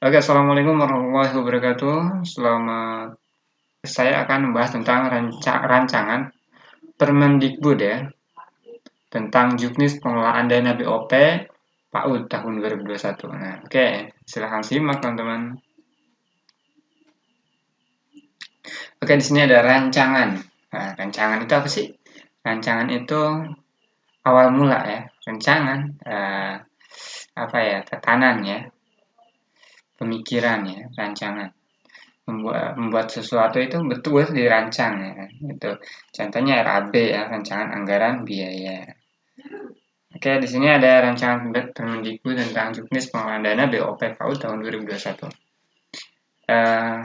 Oke, assalamualaikum warahmatullahi wabarakatuh. Saya akan membahas tentang rancangan Permendikbud ya, tentang juknis pengelolaan dana BOP PAUD tahun 2021. Nah, oke, silahkan simak teman-teman. Oke, di sini ada rancangan. Nah, rancangan itu apa sih? Rancangan itu awal mula ya, rancangan apa ya, tatanan ya, pemikiran ya, rancangan. Membuat sesuatu itu betul dirancang ya kan? Itu contohnya RAB ya, rancangan anggaran biaya. Oke, di sini ada rancangan Permendikbud tentang juknis pengelolaan dana BOP PAUD tahun 2021. eh,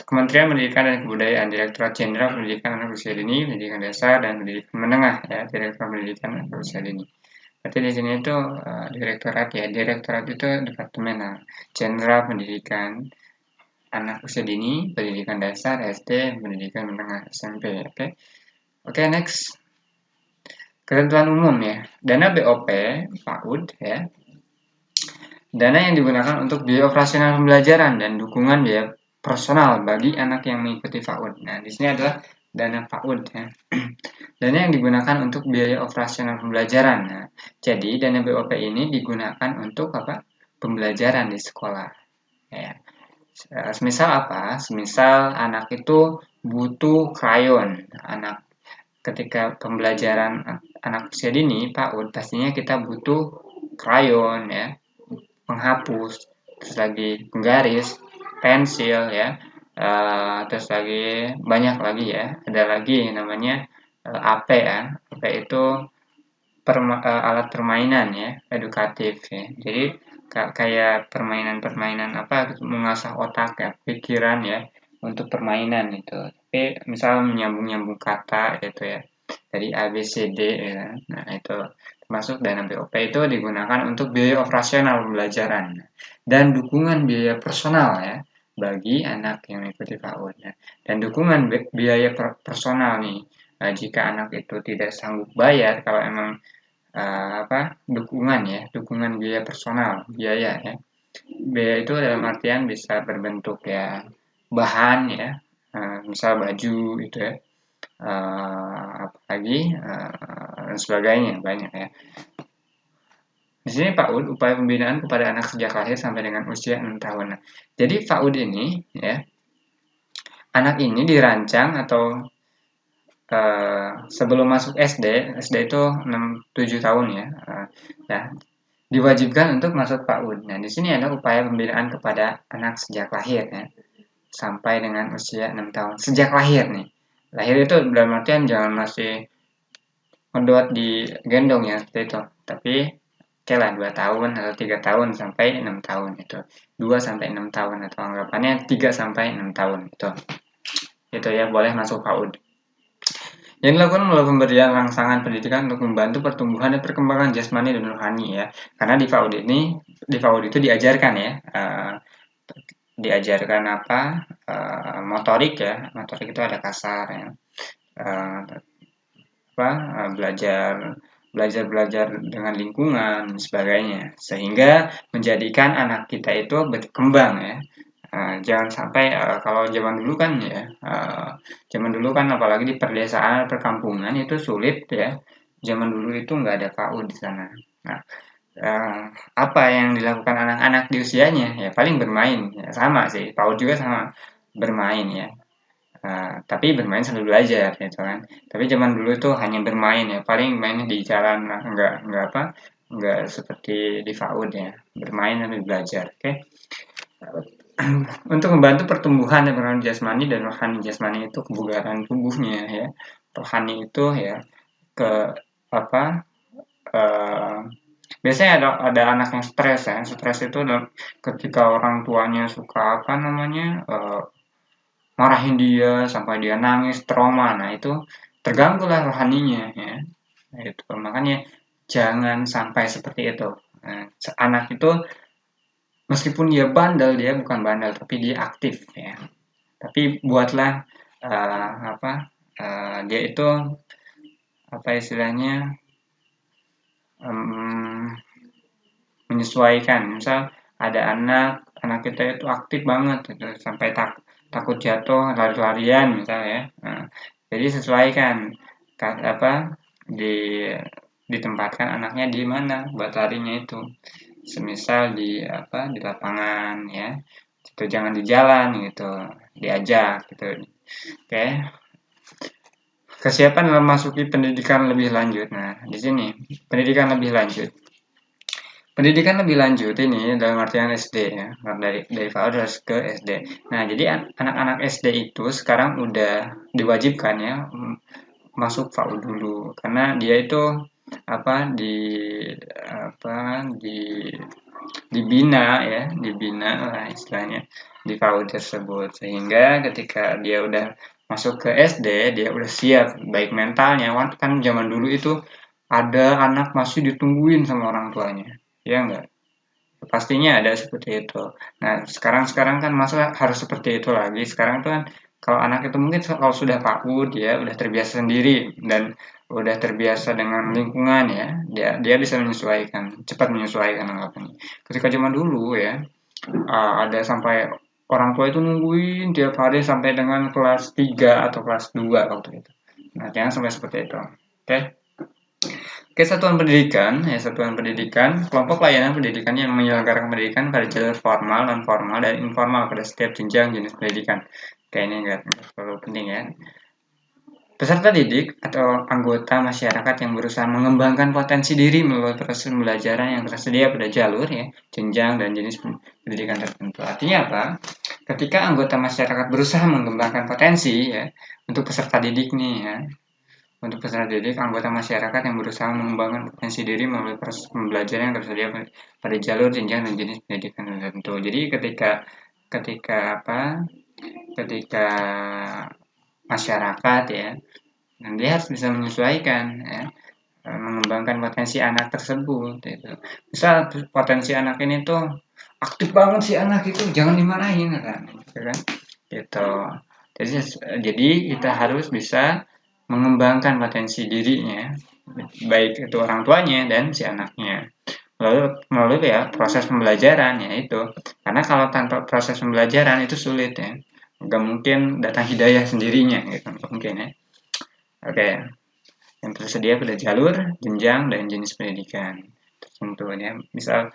Kementerian Pendidikan dan Kebudayaan, Direktorat Jenderal Pendidikan Anak Usia Dini, Pendidikan Dasar dan Pendidikan Menengah ya, Direktorat Pendidikan Anak Usia Dini. Berarti di sini itu direktorat ya, direktorat itu departemen Jenderal Pendidikan Anak Usia Dini, Pendidikan Dasar, SD, Pendidikan Menengah, SMP. Oke, next. Ketentuan umum ya. Dana BOP PAUD ya. Dana yang digunakan untuk biaya operasional pembelajaran dan dukungan biaya personal bagi anak yang mengikuti PAUD. Nah, di sini adalah dana PAUD ya. Dana yang digunakan untuk biaya operasional pembelajaran. Nah, jadi dana BOP ini digunakan untuk apa? Pembelajaran di sekolah. Ya. Semisal apa? Semisal anak itu butuh krayon. Ketika pembelajaran anak usia dini, PAUD, pastinya kita butuh krayon ya, penghapus, terus lagi penggaris, pensil ya, terus lagi banyak lagi ya. Ada lagi namanya AP ya. AP itu alat permainan ya, edukatif ya. Jadi kayak permainan-permainan apa, mengasah otak ya, pikiran ya, untuk permainan itu. Tapi misal menyambung-nyambung kata gitu ya, dari A B C D ya. Nah, itu termasuk dana BOP itu digunakan untuk biaya operasional pembelajaran dan dukungan biaya personal ya bagi anak yang mengikuti PAUD ya. Dan dukungan biaya personal nih, jika anak itu tidak sanggup bayar, kalau emang dukungan ya, dukungan biaya personal, biaya ya. Biaya itu dalam artian bisa berbentuk ya bahan ya, misal baju itu ya, apalagi dan sebagainya, banyak ya. Di sini PAUD, upaya pembinaan kepada anak sejak lahir sampai dengan usia 6 tahun. Nah, jadi PAUD ini ya, anak ini dirancang atau sebelum masuk SD, SD itu 6-7 tahun ya, ya, diwajibkan untuk masuk PAUD. Nah, di sini ada upaya pembinaan kepada anak sejak lahir ya, sampai dengan usia 6 tahun. Sejak lahir nih. Lahir itu dalam artian jangan masih ngedot di gendong ya, seperti itu. Tapi oke lah 2 tahun atau 3 tahun sampai 6 tahun itu. 2 sampai 6 tahun atau anggapannya 3 sampai 6 tahun itu. Itu ya boleh masuk PAUD. Yang dilakukan melalui pemberian rangsangan pendidikan untuk membantu pertumbuhan dan perkembangan jasmani dan rohani ya. Karena di PAUD itu diajarkan ya, diajarkan apa, motorik ya. Motorik itu ada kasar ya, belajar belajar dengan lingkungan dan sebagainya, sehingga menjadikan anak kita itu berkembang ya. Jangan sampai kalau zaman dulu kan ya, zaman dulu kan apalagi di perdesaan perkampungan itu sulit ya. Zaman dulu itu nggak ada PAUD di sana. Nah, apa yang dilakukan anak-anak di usianya ya paling bermain ya, sama sih PAUD juga sama, bermain ya. Tapi bermain sambil belajar gitu kan. Tapi zaman dulu itu hanya bermain ya, paling mainnya di jalan lah, nggak seperti di PAUD ya, bermain sambil belajar. Oke. Untuk membantu pertumbuhan dan perkembangan jasmani dan rohani. Jasmani itu kebugaran tubuhnya ya. Rohani itu ya ke apa? eh, Biasanya ada anak yang stres ya. Stres itu ketika orang tuanya suka apa namanya, marahin dia sampai dia nangis, trauma. Nah, itu terganggulah rohaninya ya. Nah, itu makanya jangan sampai seperti itu. Nah, anak itu meskipun dia bandel, dia bukan bandel tapi dia aktif ya. Tapi buatlah apa, dia itu apa istilahnya, menyesuaikan. Misal ada anak anak kita itu aktif banget gitu, sampai takut jatuh lari-larian misalnya ya. Nah, jadi sesuaikan apa di ditempatkan anaknya di mana buat larinya itu. Semisal di apa di lapangan ya. Itu jangan di jalan gitu, diajak gitu. Oke. Kesiapan memasuki pendidikan lebih lanjut. Nah, di sini pendidikan lebih lanjut. Pendidikan lebih lanjut ini dalam artian SD ya, dari PAUD harus ke SD. Nah, jadi anak-anak SD itu sekarang udah diwajibkan ya masuk PAUD dulu karena dia itu apa apa di dibina ya, dibina lah istilahnya di PAUD tersebut sehingga ketika dia udah masuk ke SD dia udah siap baik mentalnya kan zaman dulu itu ada anak masih ditungguin sama orang tuanya ya enggak. Pastinya ada seperti itu. Nah, sekarang kan masa harus seperti itu lagi. Sekarang tuh kan kalau anak itu mungkin kalau sudah PAUD dia udah terbiasa sendiri dan udah terbiasa dengan lingkungan ya. Dia bisa menyesuaikan, cepat menyesuaikan anggapannya. Ketika zaman dulu ya, ada sampai orang tua itu nungguin tiap hari sampai dengan kelas 3 atau kelas 2 waktu itu. Nah, jangan sampai seperti itu. Oke. Kesatuan pendidikan, ya satuan pendidikan, kelompok layanan pendidikan yang menyelenggarakan pendidikan pada jalur formal, non formal, dan informal pada setiap jenjang jenis pendidikan. Kayak ini enggak terlalu penting ya. Peserta didik atau anggota masyarakat yang berusaha mengembangkan potensi diri melalui proses pembelajaran yang tersedia pada jalur ya, jenjang dan jenis pendidikan tertentu. Artinya apa? Ketika anggota masyarakat berusaha mengembangkan potensi ya untuk peserta didik nih ya, untuk peserta didik, anggota masyarakat yang berusaha mengembangkan potensi diri melalui proses pembelajaran yang tersedia pada jalur jenjang dan jenis pendidikan tertentu. Jadi ketika apa? Ketika masyarakat ya, dan dia harus bisa menyesuaikan ya, mengembangkan potensi anak tersebut. Gitu. Misal potensi anak ini tuh aktif banget sih anak itu, jangan dimarahin kan, gitu kan? Gitu. Jadi kita harus bisa mengembangkan potensi dirinya, baik itu orang tuanya dan si anaknya. Melalui ya proses pembelajaran ya itu. Karena kalau tanpa proses pembelajaran itu sulit ya. Nggak mungkin datang hidayah sendirinya gitu, nggak mungkin ya. Oke, yang tersedia pada jalur, jenjang, dan jenis pendidikan tertentu ya. Misal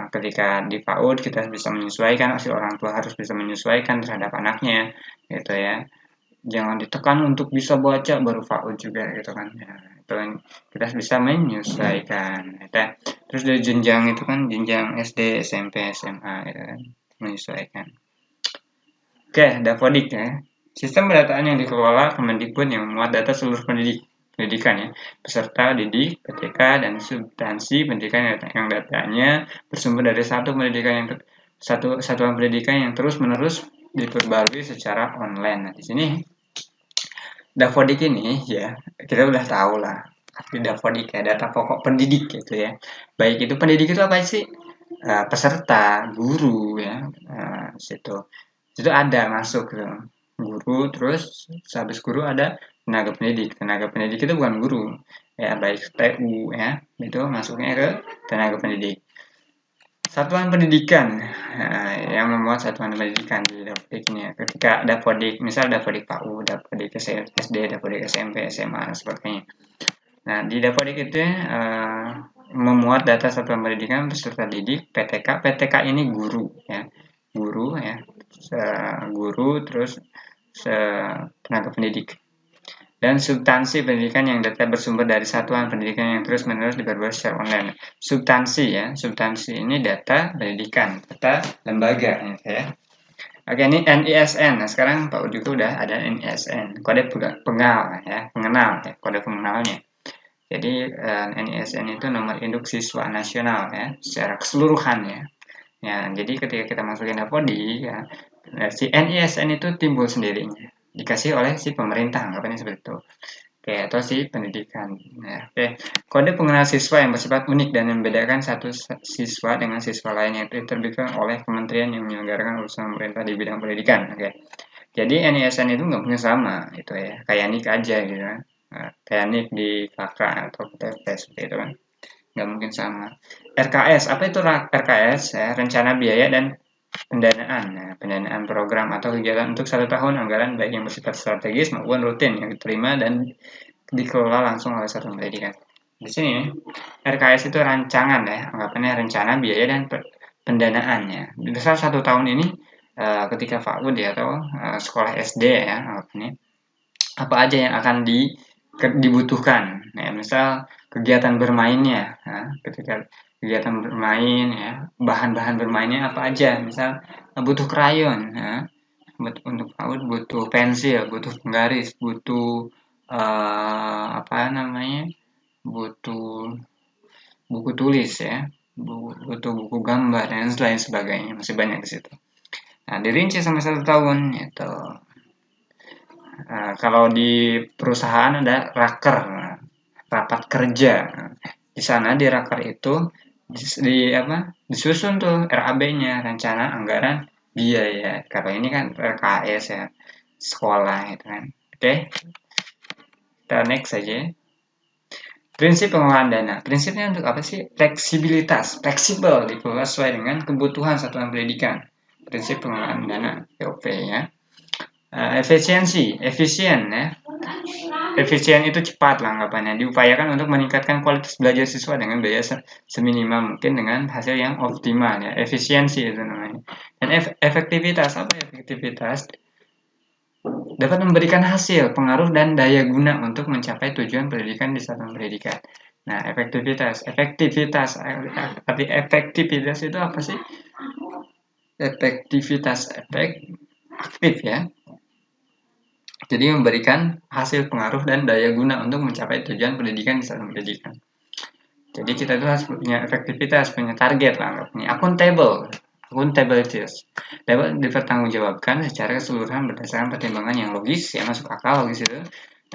ketika di PAUD kita bisa menyesuaikan, si orang tua harus bisa menyesuaikan terhadap anaknya gitu ya. Jangan ditekan untuk bisa baca baru PAUD juga gitu kan ya, itu kan kita bisa menyesuaikan gitu. Terus dari jenjang itu kan jenjang SD, SMP, SMA gitu kan, menyesuaikan. Oke, Dapodik ya, sistem pendataan yang dikelola Kemendikbud yang memuat data seluruh pendidikan ya, peserta didik, PTK, dan substansi pendidikan yang datanya bersumber dari satu satuan pendidikan yang terus menerus diperbarui secara online. Nah, di sini Dapodik ini ya kita udah tahu lah arti Dapodik ya, data pokok pendidik gitu ya. Baik itu pendidik itu apa sih? Peserta, guru ya, situ ada masuk gitu. Guru, terus sehabis guru ada tenaga pendidik. Tenaga pendidik itu bukan guru ya, baik TU ya, itu masuknya ke tenaga pendidik. Satuan pendidikan yang memuat satuan pendidikan di Dapodik ini ya. Ketika Dapodik, misal Dapodik PAUD, Dapodik SD, Dapodik SMP, SMA, dan sebagainya. Nah, di Dapodik itu memuat data satuan pendidikan peserta didik, PTK. PTK ini guru ya, guru ya, guru terus tenaga pendidik. Dan substansi pendidikan yang data bersumber dari satuan pendidikan yang terus-menerus diperbarui secara online. Substansi ya, substansi ini data pendidikan, data lembaga ya. Oke, ini NISN. Nah, sekarang Pak juga udah ada NISN, kode pengenal ya, kode pengenalnya. Jadi NISN itu nomor induk siswa nasional ya, secara keseluruhan ya. Ya, jadi ketika kita masukin Dapodik ya, si NISN itu timbul sendirinya, dikasih oleh si pemerintah, anggapannya seperti itu. Oke, atau si pendidikan. Nah, oke. Kode pengenal siswa yang bersifat unik dan membedakan satu siswa dengan siswa lainnya itu diterbitkan oleh kementerian yang menyelenggarakan urusan pemerintah di bidang pendidikan. Oke. Jadi NISN itu nggak mungkin sama, itu ya, kayak NIK aja gitu kan. Nah, kayak NIK di KK atau TPS gitu kan. Nggak mungkin sama. RKS, apa itu RKS? Ya, rencana biaya dan pendanaan. Nah, pendanaan program atau kegiatan untuk 1 tahun anggaran baik yang bersifat strategis maupun rutin yang diterima dan dikelola langsung oleh satuan pendidikan. Di sini RKS itu rancangan ya, anggapannya rencana biaya dan pendanaannya. Misal 1 tahun ini ketika FAUD ya atau sekolah SD ya, anggapannya apa aja yang akan dibutuhkan. Nah, misal kegiatan bermainnya, ketika kegiatan bermain ya, bahan-bahan bermainnya apa aja. Misal butuh krayon, ya, untuk PAUD butuh pensil, butuh penggaris, butuh apa namanya, butuh buku tulis ya, butuh buku gambar dan lain sebagainya, masih banyak di situ. Nah, dirinci sampai 1 tahun itu. Kalau di perusahaan ada raker, rapat kerja. Di sana di raker itu disusun tuh RAB-nya, rencana anggaran biaya. Kalau ini kan RKS ya, sekolah itu kan. Oke, kita next saja. Prinsip pengelolaan dana. Prinsipnya untuk apa sih? Fleksibilitas, fleksibel dikelola sesuai dengan kebutuhan satuan pendidikan. Prinsip pengelolaan dana, POP ya. Efisiensi, efisien ya. Efisien itu cepat lah anggapannya. Diupayakan untuk meningkatkan kualitas belajar siswa dengan biaya seminimal mungkin dengan hasil yang optimal ya. Efisiensi itu namanya. Dan efektivitas, apa efektivitas? Dapat memberikan hasil, pengaruh, dan daya guna untuk mencapai tujuan pendidikan di satuan pendidikan. Nah, efektivitas itu apa sih? Efektivitas aktif ya. Jadi memberikan hasil, pengaruh, dan daya guna untuk mencapai tujuan pendidikan di satuan pendidikan. Jadi kita itu harus punya efektivitas, punya target lah, punya accountabilities. Dapat dipertanggungjawabkan secara keseluruhan berdasarkan pertimbangan yang logis, yang masuk akal logis itu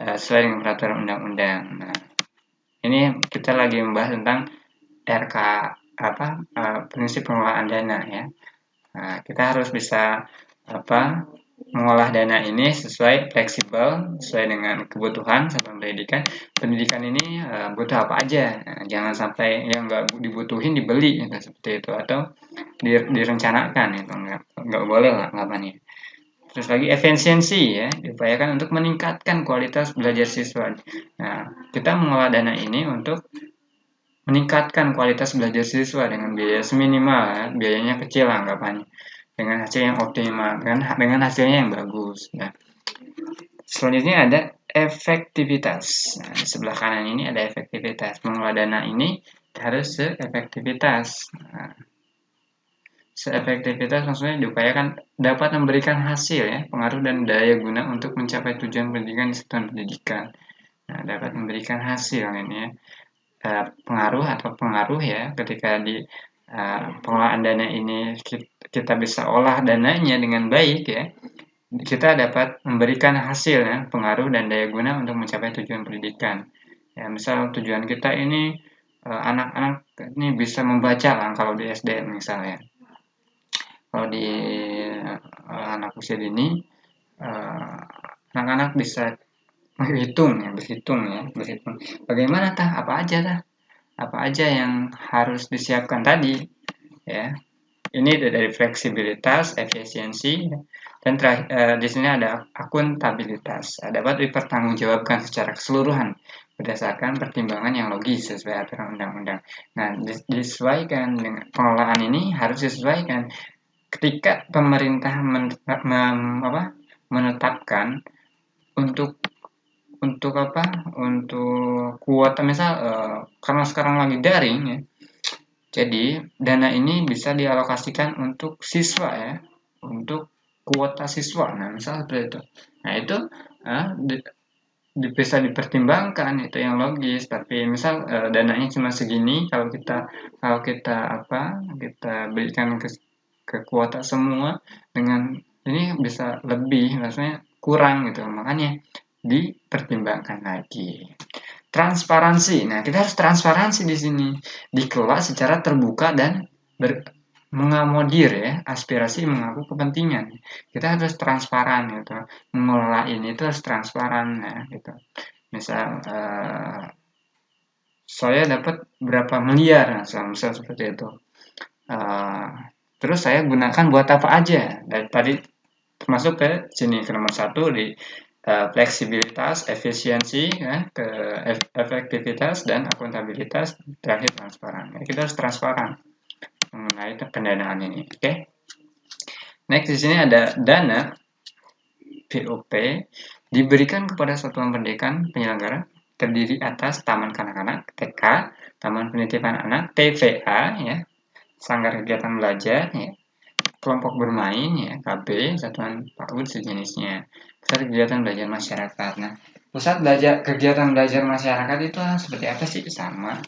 sesuai dengan peraturan undang-undang. Nah, ini kita lagi membahas tentang RK prinsip pengelolaan dana ya. Nah, kita harus bisa mengolah dana ini sesuai fleksibel, sesuai dengan kebutuhan satuan pendidikan. Pendidikan ini butuh apa aja, jangan sampai yang nggak dibutuhin dibeli gitu, seperti itu, atau direncanakan itu nggak boleh lah anggapannya. Terus lagi efisiensi ya, diupayakan untuk meningkatkan kualitas belajar siswa. Nah, kita mengolah dana ini untuk meningkatkan kualitas belajar siswa dengan biaya seminimal ya, biayanya kecil lah anggapannya, dengan hasil yang optimal, dengan hasilnya yang bagus ya. Selanjutnya ada efektivitas. Nah, di sebelah kanan ini ada efektivitas. Mengelola dana ini harus seefektivitas. Nah, seefektivitas maksudnya diupayakan dapat memberikan hasil ya, pengaruh dan daya guna untuk mencapai tujuan pendidikan di satuan pendidikan. Nah, dapat memberikan hasil ini ya. Pengaruh ya, ketika di pengelolaan dana ini kita bisa olah dananya dengan baik ya, kita dapat memberikan hasil ya, pengaruh dan daya guna untuk mencapai tujuan pendidikan. Ya, misal tujuan kita ini anak-anak ini bisa membaca lah kalau di SD misalnya. Kalau di anak usia dini, anak-anak bisa berhitung. Bagaimana apa aja yang harus disiapkan tadi ya. Ini dari fleksibilitas, efisiensi, dan di sini ada akuntabilitas. Dapat dipertanggungjawabkan secara keseluruhan berdasarkan pertimbangan yang logis sesuai aturan undang-undang. Nah, disesuaikan dengan pengelolaan ini harus disesuaikan ketika pemerintah menetapkan untuk kuota, misal karena sekarang lagi daring ya. Jadi, dana ini bisa dialokasikan untuk siswa ya, untuk kuota siswa. Nah, misal seperti itu. Nah, itu bisa dipertimbangkan, itu yang logis. Tapi misal dananya cuma segini, kalau kita berikan ke kuota semua, dengan ini bisa lebih, maksudnya kurang gitu. Makanya dipertimbangkan lagi. Transparansi. Nah, kita harus transparansi di sini. Dikelola secara terbuka dan mengakomodir ya, aspirasi mengaku kepentingan. Kita harus transparan gitu. Mengelola ini itu harus transparan ya, gitu. Misal saya dapat berapa miliar, misal seperti itu. terus saya gunakan buat apa aja. Dan tadi termasuk ke sini ke nomor 1 di fleksibilitas, efisiensi, ya, ke efektivitas dan akuntabilitas, terakhir transparan. Ya, kita harus transparan mengenai pendanaan ini. Oke. Next di sini ada dana BOP diberikan kepada satuan pendidikan penyelenggara terdiri atas Taman Kanak-kanak TK, Taman Penitipan Anak TVA, ya, Sanggar Kegiatan Belajar, ya, kelompok bermain, ya, KB, satuan PAUD sejenisnya, pusat kegiatan belajar masyarakat. Nah, pusat kegiatan belajar masyarakat itu seperti apa sih? Sama.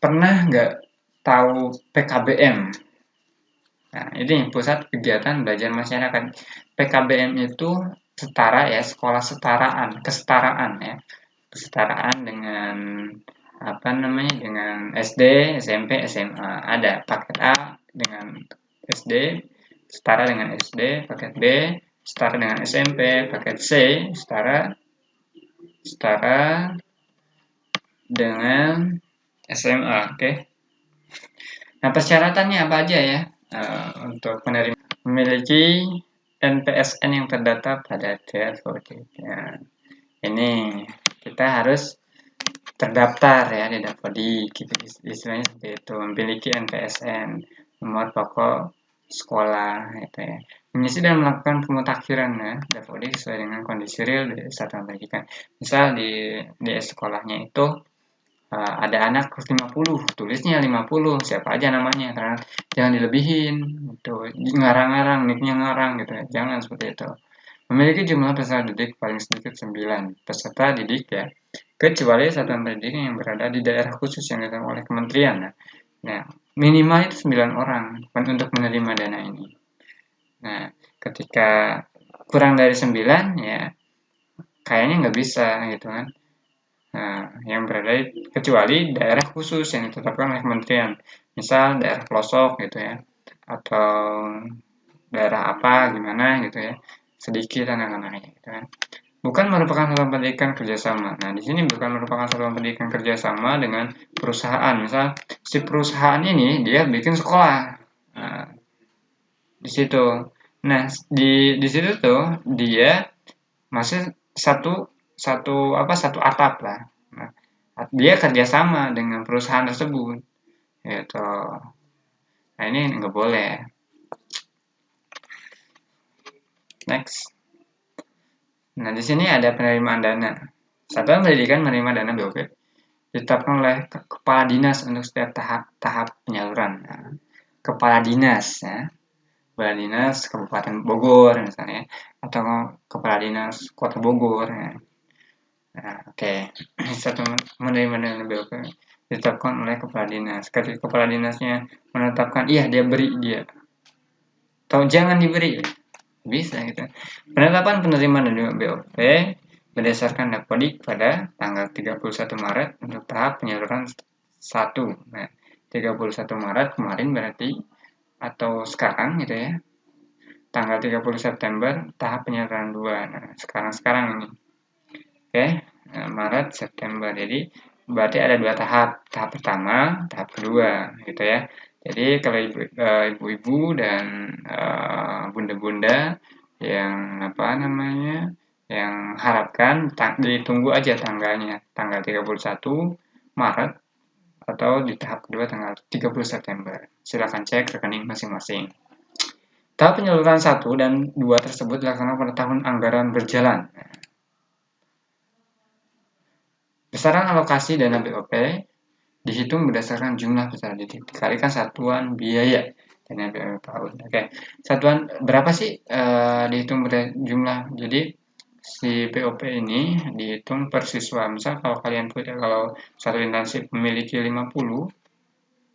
Pernah nggak tahu PKBM? Nah, ini pusat kegiatan belajar masyarakat. PKBM itu setara, ya, sekolah kesetaraan, ya, kesetaraan dengan apa namanya, dengan SD, SMP, SMA. Ada paket A dengan SD, setara dengan SD, paket B, setara dengan SMP, paket C, setara dengan SMA. Oke. Nah, persyaratannya apa aja ya? Untuk penerima memiliki NPSN yang terdata pada Davodik. Ya, ini kita harus terdaftar ya di Davodik, gitu, istilahnya seperti itu. Memiliki NPSN, nomor pokok sekolah, gitu ya. Mengisi dan melakukan pemutakhiran ya Davodik sesuai dengan kondisi real di satuan pendidikan. Misal di sekolahnya itu ada anak 50, tulisnya 50, siapa aja namanya, karena jangan dilebihin gitu, ngarang-ngarang, nicknya ngarang gitu ya, jangan seperti itu. Memiliki jumlah peserta didik paling sedikit 9 peserta didik ya, kecuali satuan pendidikan yang berada di daerah khusus yang ditetapkan oleh kementerian. Nah, minimal itu 9 orang untuk menerima dana ini. Nah, ketika kurang dari 9 ya kayaknya nggak bisa gitu kan. Nah, yang berada kecuali daerah khusus yang ditetapkan oleh kementerian, misal daerah pelosok gitu ya, atau daerah apa gimana gitu ya, sedikit anak-anaknya gitu kan. Bukan merupakan satuan pendidikan kerjasama. Nah, di sini bukan merupakan satuan pendidikan kerjasama dengan perusahaan. Misal si perusahaan ini dia bikin sekolah. Nah, di situ. Nah, di situ tuh dia masih satu atap lah. Nah, dia kerjasama dengan perusahaan tersebut, gitu. Nah, ini nggak boleh. Next. Nah, di sini ada penerimaan dana. Satuan pendidikan menerima dana BOP ditetapkan oleh kepala dinas untuk setiap tahap penyaluran. Nah, kepala dinas, ya. Kepala dinas Kabupaten Bogor misalnya, atau kepala dinas Kota Bogor. Ya. Nah, oke. Satu menerima dana BOP ditetapkan oleh kepala dinas. Ketika kepala dinasnya menetapkan, iya dia beri dia, atau jangan diberi, bisa gitu. Penetapan penerimaan dana BOP berdasarkan Dapodik pada tanggal 31 Maret untuk tahap penyaluran 1. Nah, 31 Maret kemarin berarti, atau sekarang gitu ya. Tanggal 30 September tahap penyaluran 2. Nah, sekarang ini. Oke, nah, Maret, September. Jadi berarti ada 2 tahap. Tahap pertama, tahap kedua gitu ya. Jadi kalau ibu-ibu dan bunda-bunda yang apa namanya, yang harapkan ditunggu aja tanggalnya, tanggal 31 Maret atau di tahap kedua tanggal 30 September. Silakan cek rekening masing-masing. Tahap penyaluran 1 dan 2 tersebut dilaksanakan pada tahun anggaran berjalan. Besaran alokasi dana BOP dihitung berdasarkan jumlah peserta didik dikalikan satuan biaya dana BOP PAUD. Oke, satuan berapa sih dihitung jumlah? Jadi si BOP ini dihitung per siswa. Misal kalau kalian kalau satu instansi memiliki 50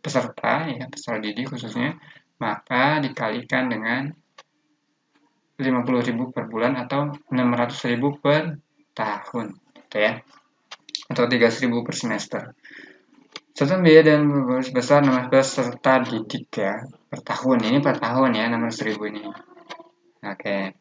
peserta ya, peserta didik khususnya, maka dikalikan dengan 50.000 per bulan atau 600.000 per tahun, gitu ya, atau 3.000 per semester. Satuan biaya dan sebesar 16 peserta didik ya per tahun. Ini per tahun ya, 600.000 ini. Oke.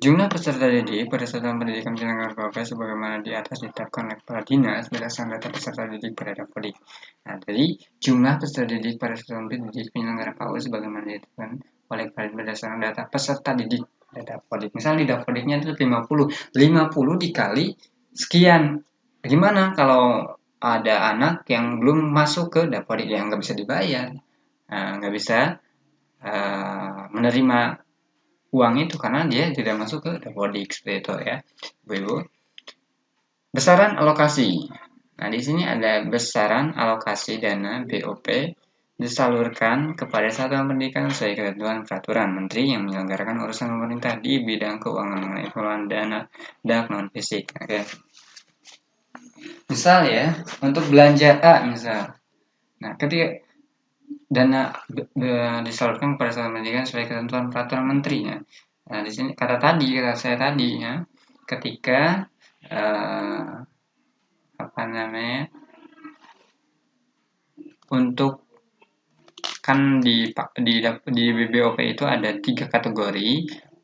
Jumlah peserta didik pada satuan pendidikan penyelenggara PAUD sebagaimana di atas ditetapkan oleh Kepala Dinas berdasarkan data peserta didik pada Dapodik. Nah, jadi jumlah peserta didik pada satuan pendidikan penyelenggara PAUD sebagaimana ditetapkan oleh Kepala Dinas berdasarkan data peserta didik pada Dapodik. Misalnya di Dapodiknya itu 50 dikali sekian. Gimana kalau ada anak yang belum masuk ke Dapodik yang nggak bisa dibayar, nggak bisa menerima uang itu karena dia tidak masuk ke Dapodik seperti itu ya, Ibu. Besaran alokasi. Nah, di sini ada besaran alokasi dana BOP disalurkan kepada satuan pendidikan sesuai ketentuan peraturan Menteri yang menyelenggarakan urusan pemerintah di bidang keuangan mengenai pengelolaan dana dan non fisik. Oke. Misal ya, untuk belanja A misal. Nah, ketika dana disalurkan kepada satuan pendidikan sesuai ketentuan peraturan menteri ya. Nah, di sini kata saya tadi ya, ketika apa namanya, untuk kan di BBOP itu ada 3 kategori,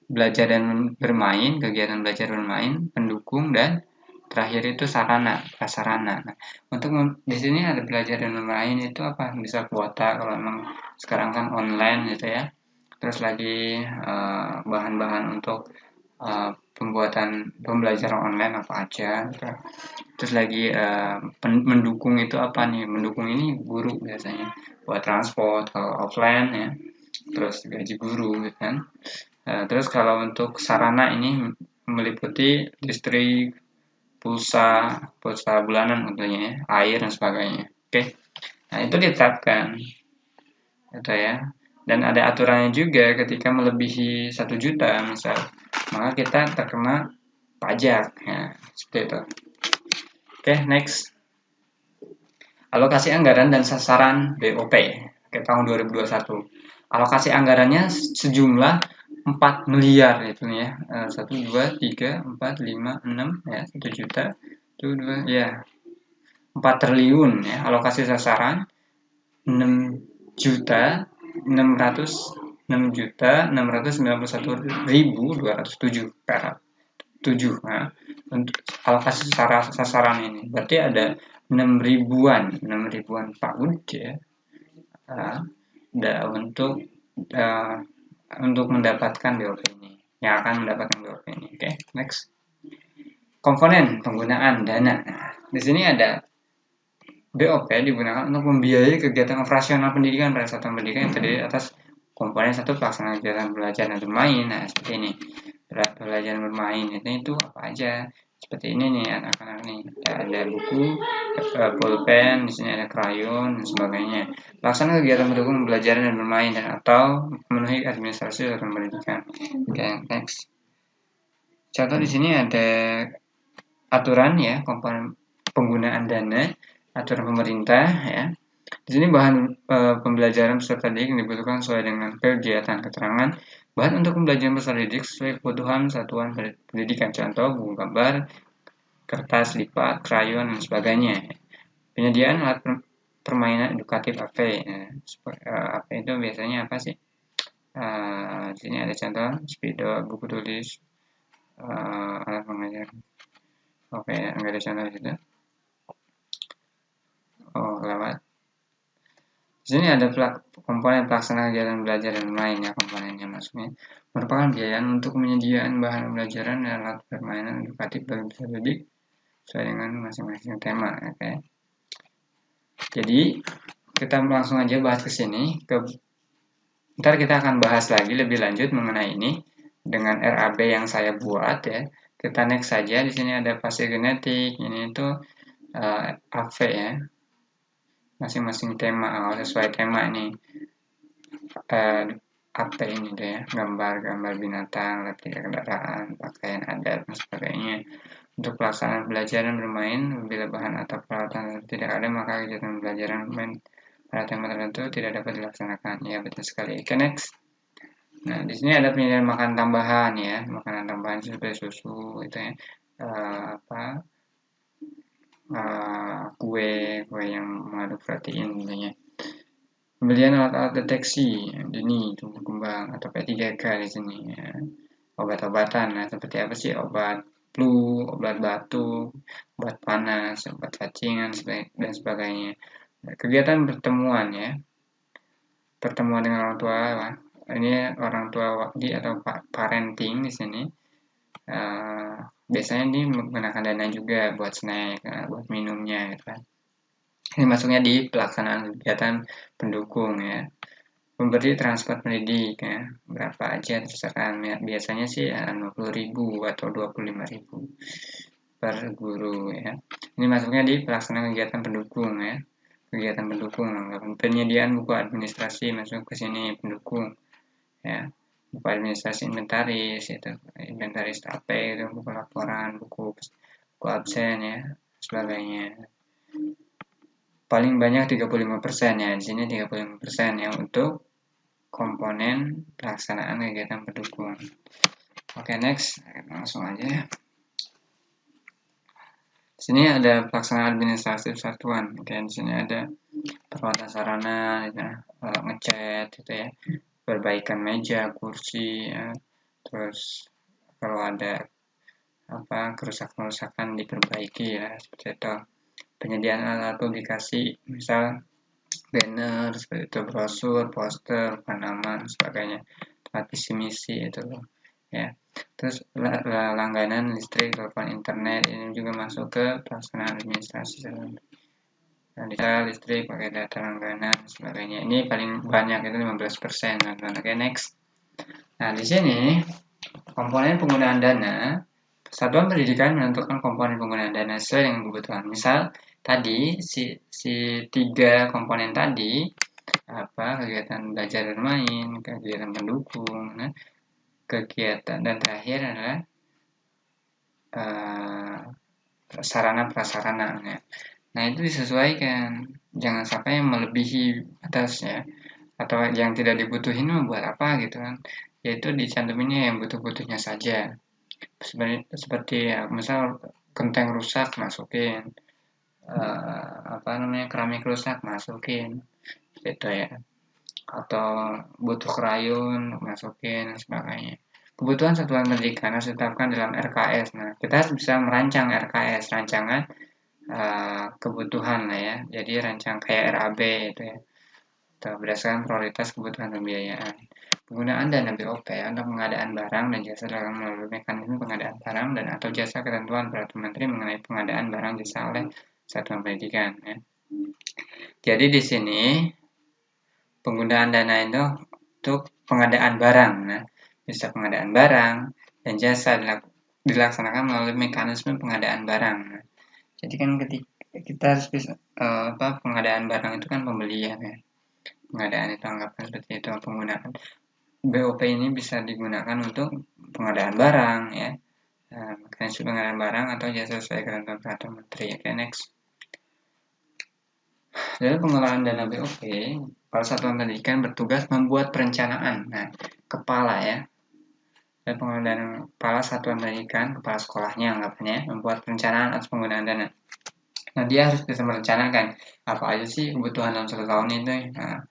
belajar dan bermain, kegiatan belajar bermain, pendukung, dan terakhir itu sarana, prasarana. Nah, untuk di sini ada belajar dan bermain itu apa? Bisa kuota kalau memang sekarang kan online gitu ya. Terus lagi bahan-bahan untuk pembuatan pembelajaran online apa aja gitu. Terus lagi mendukung itu apa nih? Mendukung ini guru biasanya buat transport kalau offline ya. Terus gaji guru gitu kan. Terus kalau untuk sarana ini meliputi listrik, pulsa bulanan tentunya ya, air dan sebagainya. Oke. Nah, itu ditetapkan. Gitu ya. Dan ada aturannya juga ketika melebihi 1 juta misal, maka kita terkena pajak ya, seperti itu. Oke, next. Alokasi anggaran dan sasaran BOP ke tahun 2021. Alokasi anggarannya sejumlah 4 miliar itu ya. 1 2 3 4 5 6 ya, 1 juta. 1 2 ya. 4 triliun ya. Alokasi sasaran 6 juta 691.207 perak. 7 nah, untuk alokasi sasaran ini berarti ada 6 ribuan PAUD ya, untuk mendapatkan BOP ini, yang akan mendapatkan BOP ini. Oke, next. Komponen penggunaan dana. Nah, di sini ada BOP digunakan untuk membiayai kegiatan operasional pendidikan pada satuan pendidikan yang terdiri atas komponen satu pelaksanaan kegiatan belajar dan bermain. Nah, seperti ini. Belajar bermain itu apa aja? Seperti ini nih anak-anak nih. Ada buku, pulpen, di sini ada krayon dan sebagainya. Pelaksanaan kegiatan mendukung pembelajaran dan bermain dan atau memenuhi administrasi satuan pendidikan. Oke, next. Contoh di sini ada aturan ya, komponen penggunaan dana, aturan pemerintah ya. Di sini bahan pembelajaran peserta didik yang dibutuhkan sesuai dengan kegiatan keterangan, bahan untuk pembelajaran peserta didik sesuai kebutuhan satuan pendidikan, contoh buku gambar, kertas lipat, krayon dan sebagainya. Penyediaan alat permainan edukatif AP. AP itu biasanya apa sih? Di sini ada contoh spidol, buku tulis, alat pengajar. Oke, nggak ada contoh di situ. Oh, lewat. Di sini ada komponen pelaksana kegiatan belajar dan bermain ya, komponennya maksudnya merupakan biaya untuk penyediaan bahan pembelajaran dan alat permainan edukatif bagi peserta didik sesuai dengan masing-masing tema. Oke. Jadi kita langsung aja bahas ke sini. Ntar kita akan bahas lagi lebih lanjut mengenai ini dengan RAB yang saya buat ya. Kita next saja. Di sini ada fase genetik. Ini itu AV ya. Masing-masing tema sesuai tema ini. Apa ini deh ya, gambar binatang, replika kendaraan, pakaian adat dan sebagainya. Untuk pelaksanaan pembelajaran bermain, bila bahan atau peralatan tidak ada, maka kegiatan pembelajaran bermain pada tema tertentu tidak dapat dilaksanakan. Ya, betul sekali. Oke, next. Nah, di sini ada penyediaan makan tambahan ya, makanan tambahan seperti susu itu ya, kue yang mengandung protein tentunya. Pembelian alat-alat deteksi dini tumbuh kembang atau P3K di sini ya. obat-obatan. Nah, seperti apa sih obat flu, obat batuk, obat panas, obat cacingan, dan sebagainya. Nah, kegiatan pertemuan ya, pertemuan dengan orang tua. Ini orang tua wajib atau parenting di sini. Biasanya ini menggunakan dana juga buat snack, buat minumnya gitu kan. Ini masuknya di pelaksanaan kegiatan pendukung ya. Memberi transport pendidik ya, berapa aja terserah. Ya, biasanya sih 50.000 atau 25.000 per guru ya. Ini masuknya di pelaksanaan kegiatan pendukung ya. Kegiatan pendukung, penyediaan buku administrasi masuk ke sini pendukung ya. Buku administrasi inventaris itu, inventaris TAP itu, buku laporan, buku absen ya, sebagainya. Paling banyak 35% ya, di sini 35% ya untuk komponen pelaksanaan kegiatan pendukung. Oke, next, langsung aja ya. Di sini ada pelaksanaan administrasi satuan. Oke, di sini ada perawatan sarana, ya, ngecat, gitu ya, perbaikan meja, kursi, ya. Terus kalau ada kerusakan diperbaiki ya, seperti itu. Penyediaan alat publikasi, misal banner, seperti itu, brosur, poster, penanaman, sebagainya, tempat visi misi itu loh ya. Terus langganan listrik, telepon internet, ini juga masuk ke pelaksanaan administrasi. Nah, listrik pakai data langganan, sebagainya. Ini paling banyak itu 15%. Oke, next. Nah, di sini komponen penggunaan dana, satuan pendidikan menentukan komponen penggunaan dana sesuai dengan kebutuhan. Misal tadi si 3 komponen tadi, kegiatan belajar dan main, kegiatan pendukung, nah, kegiatan, dan terakhir adalah sarana prasarana. Nah, itu disesuaikan, jangan sampai melebihi batasnya atau yang tidak dibutuhin membuat apa gitu kan. Yaitu dicantuminnya yang butuh-butuhnya saja. Seperti ya, misal genteng rusak masukin, keramik rusak masukin, gitu ya. Atau butuh krayun masukin dan sebagainya. Kebutuhan satuan pendidikan harus ditetapkan dalam RKS. Nah, kita harus bisa merancang RKS, rancangan kebutuhan lah ya. Jadi rancang kayak RAB itu ya. Atau berdasarkan prioritas kebutuhan pembiayaan. Penggunaan dana BOP untuk pengadaan barang dan jasa dalam melalui mekanisme pengadaan barang dan atau jasa ketentuan peraturan menteri mengenai pengadaan barang jasa oleh satuan pendidikan ya. Jadi di sini penggunaan dana itu untuk pengadaan barang. Nah, bisa pengadaan barang dan jasa dilaksanakan melalui mekanisme pengadaan barang. Nah, jadi kan ketika kita harus bisa pengadaan barang itu kan pembelian ya. Pengadaan itu anggapan seperti itu. Penggunaan BOP ini bisa digunakan untuk pengadaan barang ya. Mekanisme pengadaan barang atau jasa sesuai ketentuan peraturan menteri. Oke, next. Dalam pengelolaan dana BOP, kepala satuan pendidikan bertugas membuat perencanaan. Nah, kepala ya. Dan pengelolaan kepala satuan pendidikan, kepala sekolahnya anggapannya, membuat perencanaan atas penggunaan dana. Nah, dia harus bisa merencanakan apa aja sih kebutuhan dalam 1 tahun itu. Nah,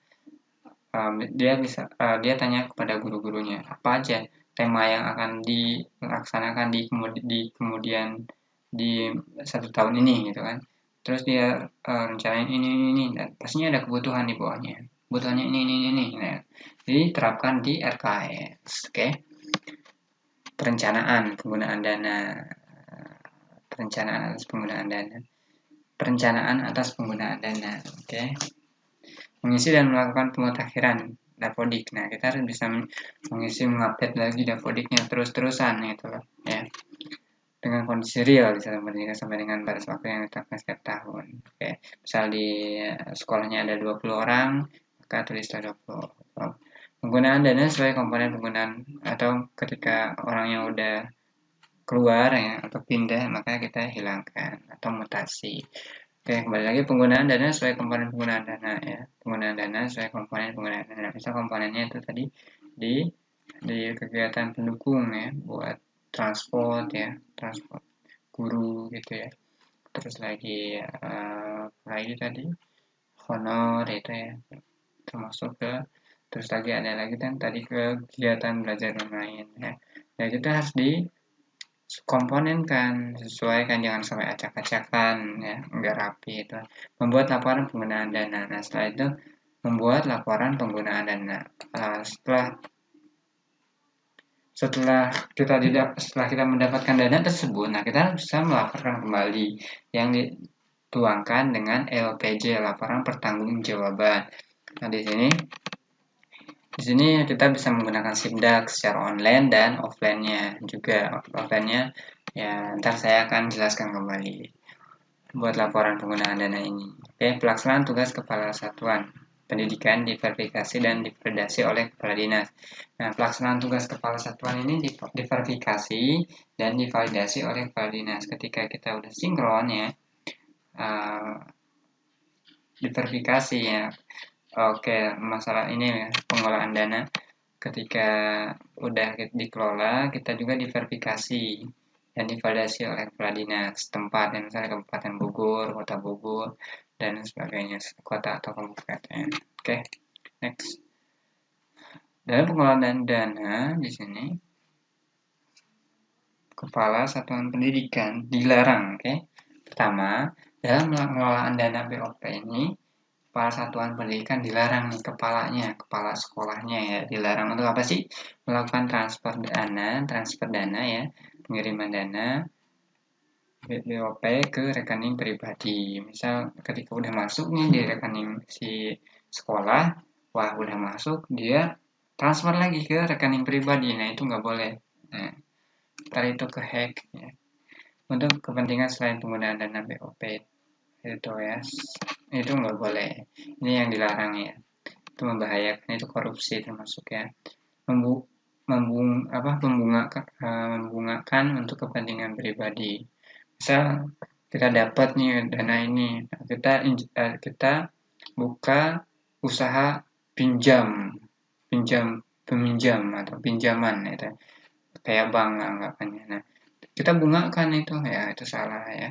dia tanya kepada guru-gurunya apa aja tema yang akan dilaksanakan kemudian di 1 tahun ini gitu kan. Terus dia rencanain ini dan pastinya ada kebutuhan di bawahnya. Kebutuhannya ini. Nah, jadi terapkan di RKS. Oke. Perencanaan penggunaan dana. Perencanaan atas penggunaan dana. Perencanaan atas penggunaan dana. Oke. Mengisi dan melakukan pemutakhiran dapodik. Nah, kita harus bisa mengisi, mengupdate lagi dapodiknya terus-terusan gitu loh ya. Dengan kondisi real bisa sampai dengan batas waktu yang ditetapkan setiap tahun. Oke, misal di sekolahnya ada 20 orang, maka tulislah 20. Penggunaan dana sesuai komponen penggunaan atau ketika orang yang udah keluar ya atau pindah maka kita hilangkan atau mutasi. Oke, kembali lagi penggunaan dana sesuai komponen penggunaan dana ya. Penggunaan dana sesuai komponen penggunaan dana. Misal komponennya itu tadi di kegiatan pendukung ya, buat transport ya, transport guru gitu ya. Terus lagi tadi honor itu ya, termasuk ke Terus lagi ada lagi kan tadi kegiatan belajar bermain ya. Ya kita harus dikomponenkan sesuai kan, jangan sampai acak-acakan ya, enggak rapi itu. Membuat laporan penggunaan dana. Nah, setelah itu membuat laporan penggunaan dana. Setelah kita mendapatkan dana tersebut, nah kita bisa melaporkan kembali yang dituangkan dengan LPJ, laporan pertanggungjawaban. Nah, di sini kita bisa menggunakan Sibdak secara online dan offline-nya juga. Offline-nya ya ntar saya akan jelaskan kembali buat laporan penggunaan dana ini. Oke, pelaksanaan tugas kepala satuan pendidikan diverifikasi dan diverifikasi oleh kepala dinas. Nah, pelaksanaan tugas kepala satuan ini diverifikasi dan divalidasi oleh kepala dinas. Ketika kita udah sinkron ya, diverifikasi ya. Oke, masalah ini ya, pengelolaan dana. Ketika udah dikelola, kita juga diverifikasi dan divalidasi oleh kepala dinas tempat, misalnya Kabupaten Bogor, Kota Bogor, dan sebagainya, kota atau kabupaten. Oke, next. Dalam pengelolaan dana di sini, kepala satuan pendidikan dilarang. Oke, pertama, dalam pengelolaan dana BOP ini, kepala satuan pendidikan dilarang nih, kepala sekolahnya ya, dilarang untuk apa sih? Melakukan transfer dana ya, pengiriman dana BOP ke rekening pribadi. Misal ketika udah masuk nih di rekening si sekolah, wah udah masuk, dia transfer lagi ke rekening pribadi. Nah, itu nggak boleh. Nah, ntar itu ke hack ya. Untuk kepentingan selain penggunaan dana BOP itu ya, itu nggak boleh. Ini yang dilarang ya. Itu membahayakan, itu korupsi termasuk ya. Membungakan untuk kepentingan pribadi. Misal kita dapat nih dana ini, kita buka usaha peminjam atau pinjaman itu, kayak bank anggapannya. Nah, kita bungakan itu ya, itu salah ya.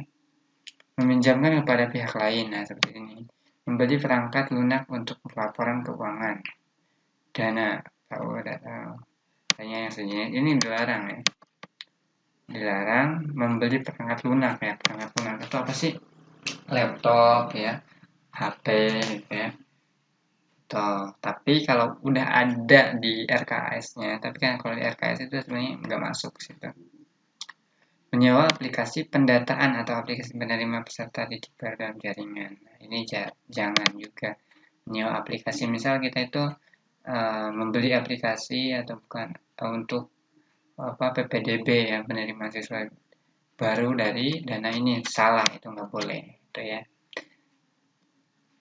Meminjamkan kepada pihak lain, nah seperti ini. Membeli perangkat lunak untuk laporan keuangan dana, tahu tanya yang sejenis ini dilarang ya. Dilarang membeli perangkat lunak ya. Perangkat lunak itu apa sih? Laptop ya, HP gitu ya. Tapi kalau udah ada di RKS-nya, tapi kan kalau di RKS itu sebenarnya nggak masuk situ. Menyewa aplikasi pendataan atau aplikasi penerima peserta didik baru dalam jaringan. Nah, ini jangan juga menyewa aplikasi. Misal kita itu membeli aplikasi atau bukan untuk PPDB ya, penerima siswa baru dari dana ini, salah, itu nggak boleh itu ya.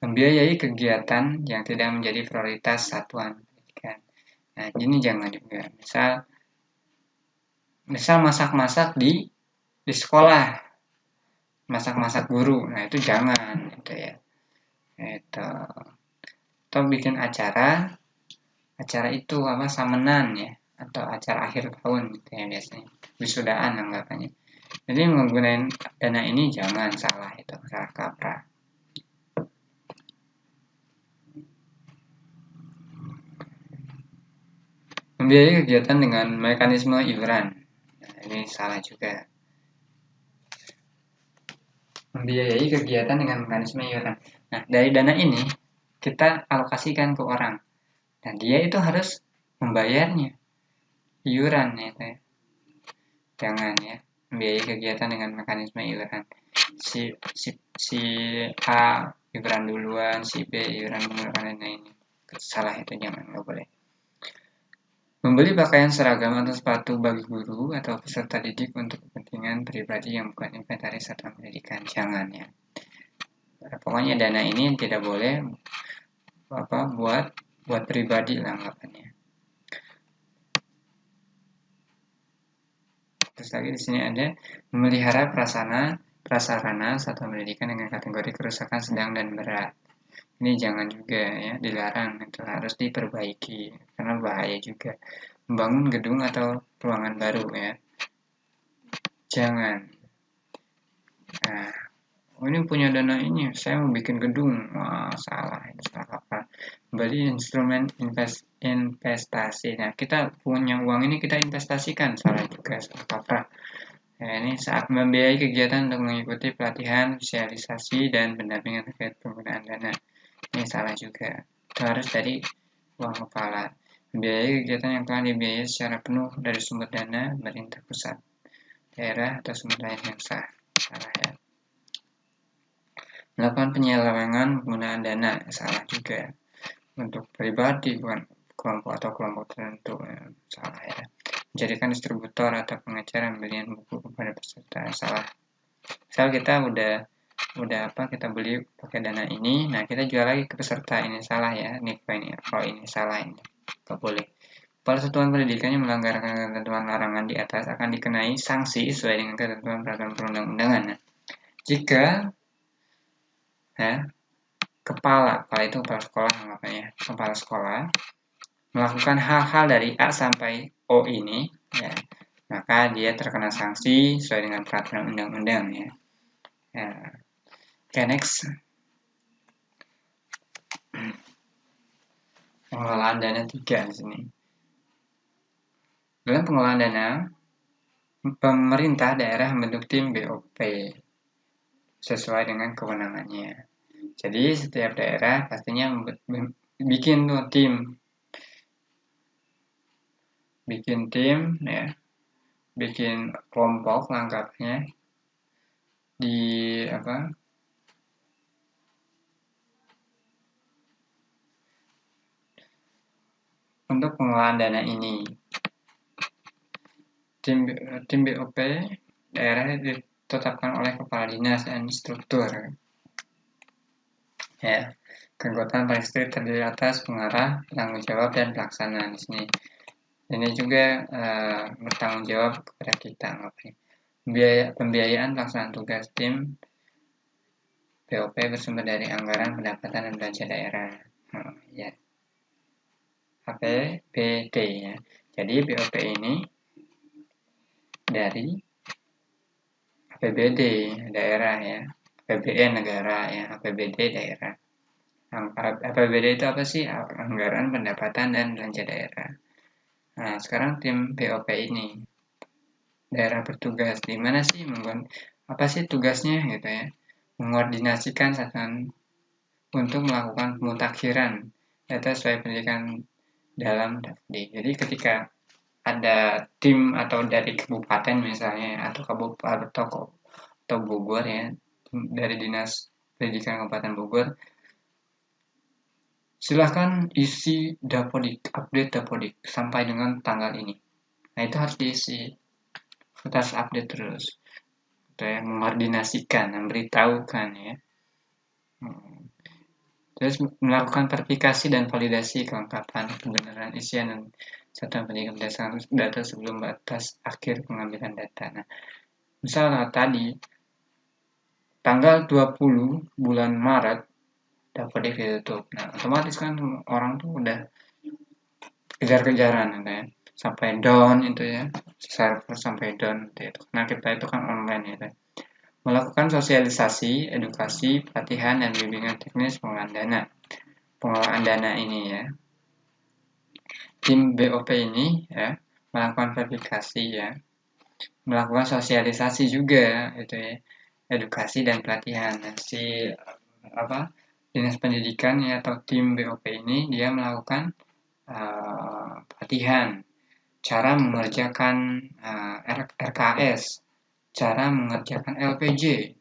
Membiayai kegiatan yang tidak menjadi prioritas satuan pendidikan. Nah, ini jangan juga. Misal masak-masak di sekolah, masak-masak guru. Nah, itu jangan itu ya. Itu. Atau bikin acara itu apa, samenan ya, atau acara akhir tahun gitu ya, biasanya wisudaan anggapannya. Jadi menggunakan dana ini jangan, salah, itu salah kaprah. Membiayai kegiatan dengan mekanisme iuran. Nah, ini salah juga. Membiayai kegiatan dengan mekanisme iuran. Nah, dari dana ini kita alokasikan ke orang. Nah, dia itu harus membayarnya iuran ya. Jangan ya, membiayai kegiatan dengan mekanisme iuran. Si A iuran duluan, si B iuran duluan, dan lain-lain. Salah, itu jangan, nggak boleh. Membeli pakaian seragam atau sepatu bagi guru atau peserta didik untuk kepentingan pribadi yang bukan inventaris satuan pendidikan, jangan ya. Pokoknya dana ini tidak boleh buat pribadi lah anggapannya. Terus lagi di sini ada memelihara prasarana satuan pendidikan dengan kategori kerusakan sedang dan berat. Ini jangan juga ya, dilarang, itu harus diperbaiki karena bahaya juga. Membangun gedung atau ruangan baru ya, jangan. Nah, oh ini punya dana ini, saya mau bikin gedung. Wah, salah, ini salah kaprah. Beli instrumen investasi. Nah, kita punya uang ini kita investasikan, salah juga, salah kaprah. Nah, ini saat membiayai kegiatan untuk mengikuti pelatihan, sosialisasi, dan pendampingan terkait penggunaan dana. Ini salah juga. Itu harus dari uang kepala. Membiayai kegiatan yang telah dibiayai secara penuh dari sumber dana pemerintah pusat, daerah, atau sumber lain yang sah. Salah ya. Melakukan penyelewengan penggunaan dana, salah juga. Untuk pribadi, bukan kelompok atau kelompok tertentu, salah ya. Menjadikan distributor atau pengacara pembelian buku kepada peserta, salah. Misal kita kita beli pakai dana ini, nah kita jual lagi ke peserta, ini salah ya, ini poinnya. Kalau ini salah, ini nggak boleh. Kepala Satuan Pendidikan yang melanggar ketentuan larangan di atas akan dikenai sanksi sesuai dengan ketentuan peraturan perundang-undangan. Nah, jika kepala itu kepala sekolah anggapannya, kepala sekolah melakukan hal-hal dari A sampai O ini, ya, maka dia terkena sanksi sesuai dengan peraturan undang-undang ya. Oke, next. Pengelolaan dana 3 di sini. Dalam pengelolaan dana, pemerintah daerah membentuk tim BOP sesuai dengan kewenangannya. Jadi setiap daerah pastinya bikin tuh tim ya, bikin kelompok langkahnya di untuk pengelolaan dana ini. Tim BOP daerah ditetapkan oleh kepala dinas dan instruktur. Ya, keanggotaan paling strict terdiri atas pengarah, penanggung jawab, dan pelaksana di sini. Ini juga bertanggung jawab kepada kita. Pembiayaan pelaksanaan tugas tim BOP bersumber dari anggaran pendapatan dan belanja daerah. Ya. APBD ya. Jadi BOP ini dari APBD daerah ya, APBN negara ya, APBD daerah. APBD itu apa sih? Anggaran pendapatan dan belanja daerah. Nah, sekarang tim BOP ini daerah bertugas di mana sih apa sih tugasnya gitu ya? Mengordinasikan satuan untuk melakukan pemutakhiran data sesuai pendidikan dalam Dafdi. Jadi ketika ada tim atau dari kabupaten misalnya atau Bogor ya, dari Dinas Pendidikan Kabupaten Bogor, silahkan isi Dapodik, update Dapodik sampai dengan tanggal ini. Nah itu harus diisi, kita harus update terus, ya, mengordinasikan, memberitahukan ya. Terus melakukan verifikasi dan validasi kelengkapan kebenaran isian dan satuan pendidikan berdasarkan data sebelum batas akhir pengambilan data. Nah, misalnya tadi tanggal 20 bulan Maret dapat ditutup. Nah, otomatis kan orang tuh udah kejar-kejaran gitu ya. Sampai down itu ya, server sampai down itu. Nah, kita itu kan online gitu. Melakukan sosialisasi, edukasi, pelatihan, dan bimbingan teknis pengelolaan dana. Pengelolaan dana ini ya. Tim BOP ini ya melakukan verifikasi ya, melakukan sosialisasi juga itu ya, edukasi dan pelatihan. Nah, dinas pendidikan ya atau tim BOP ini dia melakukan pelatihan, cara mengerjakan RKS, cara mengerjakan LPJ,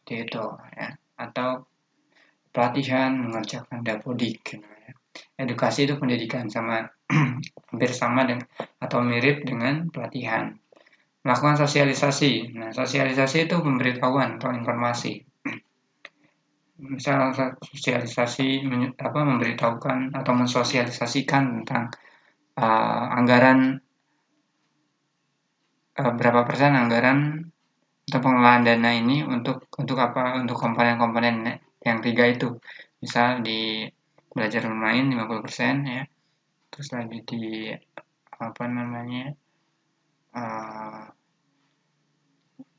itu ya, atau pelatihan mengerjakan Dapodik. Gitu, ya. Edukasi itu pendidikan sama hampir sama dengan atau mirip dengan pelatihan. Melakukan sosialisasi. Nah, sosialisasi itu pemberitahuan atau informasi. Misal sosialisasi memberitahukan atau mensosialisasikan tentang anggaran berapa persen anggaran untuk pengelolaan dana ini untuk apa? Untuk komponen-komponen yang 3 itu. Misal di belajar bermain 50% ya. Terus lagi di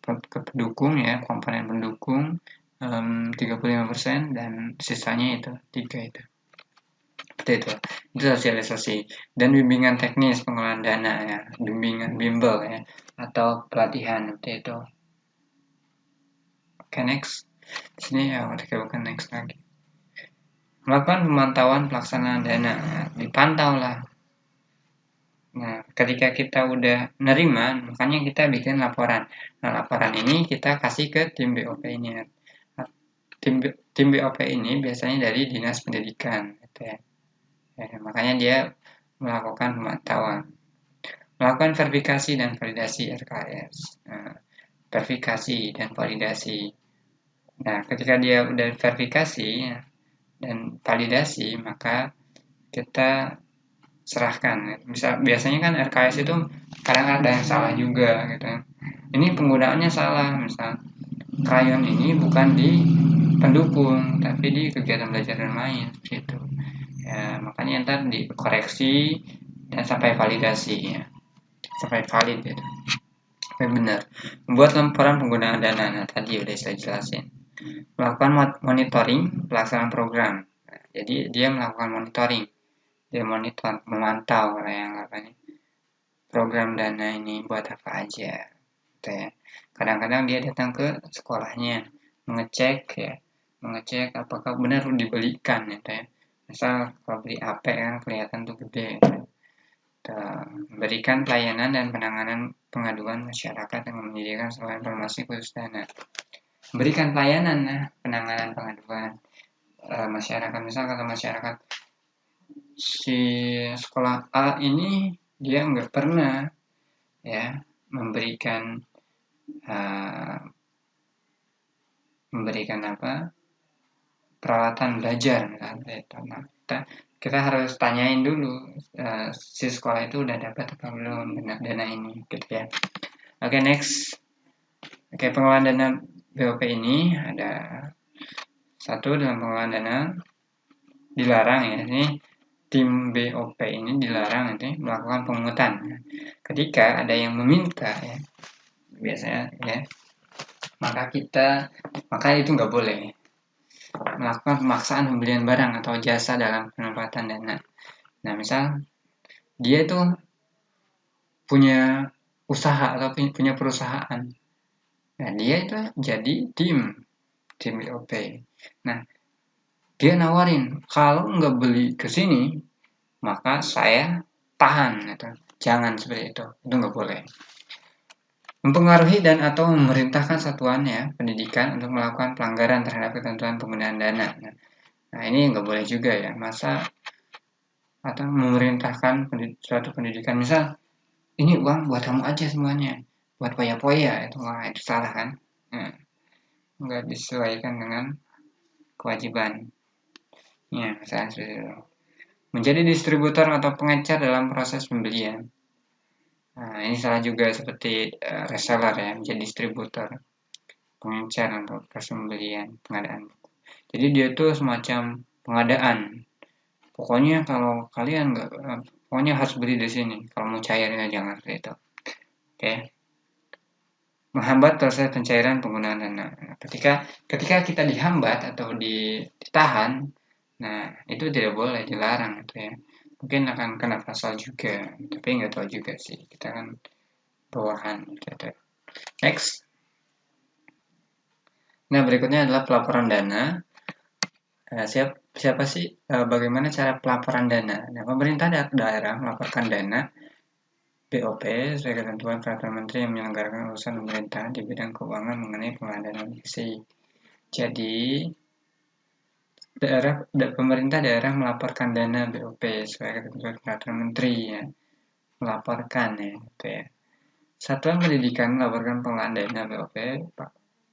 ke pendukung ya, komponen pendukung 35% dan sisanya itu 3 itu. Seperti itu sosialisasi dan bimbingan teknis pengelolaan dana ya, bimbingan bimbel ya, atau pelatihan seperti itu. Oke, next. Di sini ya, kita bukan next lagi. Melakukan pemantauan pelaksanaan dana, ya, dipantau lah. Nah, ketika kita udah nerima, makanya kita bikin laporan. Nah, laporan ini kita kasih ke tim BOP ini. Tim BOP ini biasanya dari Dinas Pendidikan, gitu ya. Makanya dia melakukan pemantauan. Melakukan verifikasi dan validasi RKS. Nah, verifikasi dan validasi. Nah, ketika dia udah verifikasi dan validasi, maka kita serahkan. Biasanya kan RKS itu kadang ada yang salah juga gitu. Ini penggunaannya salah, misal krayon ini bukan di pendukung tapi di kegiatan belajar dan main gitu. Ya, makanya ntar dikoreksi dan sampai validasi ya. Sampai valid gitu. Sampai benar. Membuat laporan penggunaan dana. Nah, tadi udah saya jelasin. Melakukan monitoring pelaksanaan program. Nah, jadi dia melakukan monitoring. Dia monitor, memantau yang apa program dana ini buat apa aja. Gitu ya. Kadang-kadang dia datang ke sekolahnya mengecek ya, mengecek apakah benar dibelikan gitu ya. Misal kalau beli AP kan kelihatan tuh gede. Gitu. Memberikan pelayanan dan penanganan pengaduan masyarakat yang menyediakan seluruh informasi khusus dana. Berikan pelayanan penanganan pengaduan masyarakat. Misal kalau masyarakat si sekolah A ini dia nggak pernah ya memberikan apa peralatan belajar nah, kita harus tanyain dulu si sekolah itu udah dapat apa belum dana ini gitu ya. Oke, next. Oke, pengelolaan dana BOP ini ada satu dalam pengelolaan dana dilarang ya, ini tim BOP ini dilarang nanti melakukan pungutan ketika ada yang meminta ya, biasanya ya, maka itu nggak boleh melakukan pemaksaan pembelian barang atau jasa dalam penempatan dana. Nah, misal dia itu punya usaha atau punya perusahaan. Nah, dia itu jadi tim BOP. Nah, dia nawarin, kalau nggak beli ke sini, maka saya tahan. Gitu. Jangan seperti itu nggak boleh. Mempengaruhi dan atau memerintahkan satuan ya pendidikan untuk melakukan pelanggaran terhadap ketentuan penggunaan dana. Nah, ini nggak boleh juga ya. Masa atau memerintahkan suatu pendidikan, misal ini uang buat kamu aja semuanya, buat poya-poya, itu salah kan. Nggak disesuaikan dengan kewajiban ya, misalnya menjadi distributor atau pengecer dalam proses pembelian. Nah, ini salah juga seperti reseller ya, menjadi distributor, pengecer untuk proses pembelian, pengadaan. Jadi dia itu semacam pengadaan. Pokoknya kalau kalian nggak, pokoknya harus beli di sini. Kalau mau cairnya jangan seperti itu. Oke. Menghambat proses pencairan penggunaan dana. Nah, ketika kita dihambat atau ditahan, nah itu tidak boleh, dilarang itu ya. Mungkin akan kena pasal juga, tapi nggak tahu juga sih. Kita kan bawahan gitu. Next. Nah, berikutnya adalah pelaporan dana. Nah, siapa sih bagaimana cara pelaporan dana? Nah, pemerintah daerah melaporkan dana BOP sebagai ketentuan peraturan menteri yang menyelenggarakan urusan pemerintah di bidang keuangan mengenai pengelolaan dana negeri. Jadi, pemerintah daerah melaporkan dana BOP sebagai ketentuan peraturan menteri ya. Melaporkan ya, gitu ya. Satuan pendidikan melaporkan pengelolaan dana BOP